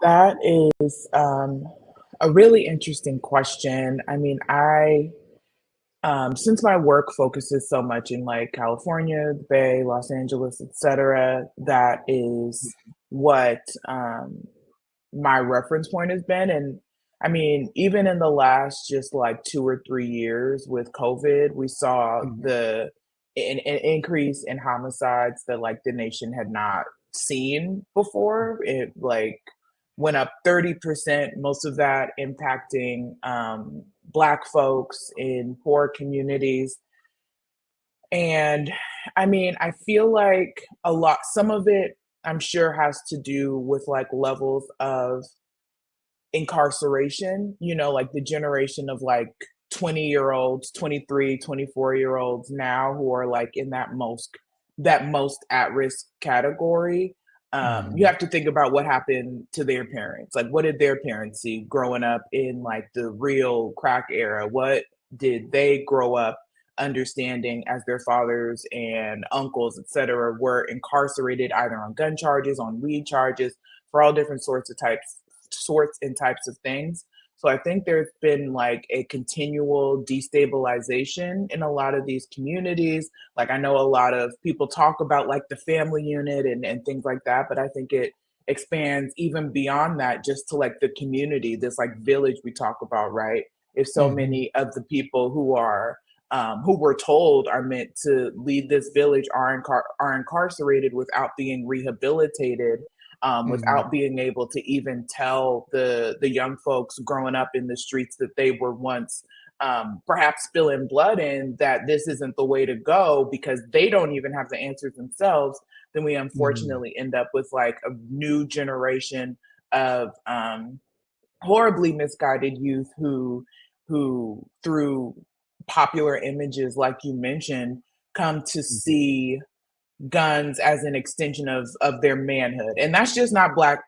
That is a really interesting question. I mean, since my work focuses so much in like California, the Bay, Los Angeles, etc., that is what my reference point has been. And I mean, even in the last just like 2 or 3 years with COVID, we saw Mhm. an increase in homicides that like the nation had not seen before. It like went up 30%, most of that impacting Black folks in poor communities. And I mean, I feel like some of it, I'm sure, has to do with like levels of incarceration, like the generation of like 20-year-olds, 23, 24-year-olds now who are like in that most at-risk category. You Mhm. have to think about what happened to their parents. Like, what did their parents see growing up in like the real crack era? What did they grow up understanding as their fathers and uncles, et cetera, were incarcerated either on gun charges, on weed charges, for all different sorts and types of things. So I think there's been like a continual destabilization in a lot of these communities. Like I know a lot of people talk about like the family unit and things like that, but I think it expands even beyond that just to like the community, this like village we talk about, right? If so Mhm. many of the people who we're told are meant to lead this village are incarcerated without being rehabilitated, Mhm. without being able to even tell the young folks growing up in the streets that they were once perhaps spilling blood in, that this isn't the way to go because they don't even have the answers themselves. Then we Mhm. unfortunately end up with like a new generation of horribly misguided youth who through popular images like you mentioned come to Mhm. see guns as an extension of their manhood. And that's just not Black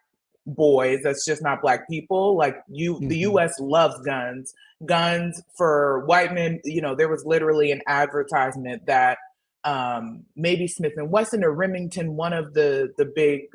boys, that's just not Black people. Like the Mhm. US loves guns. Guns for white men, there was literally an advertisement that maybe Smith and Wesson or Remington, one of the big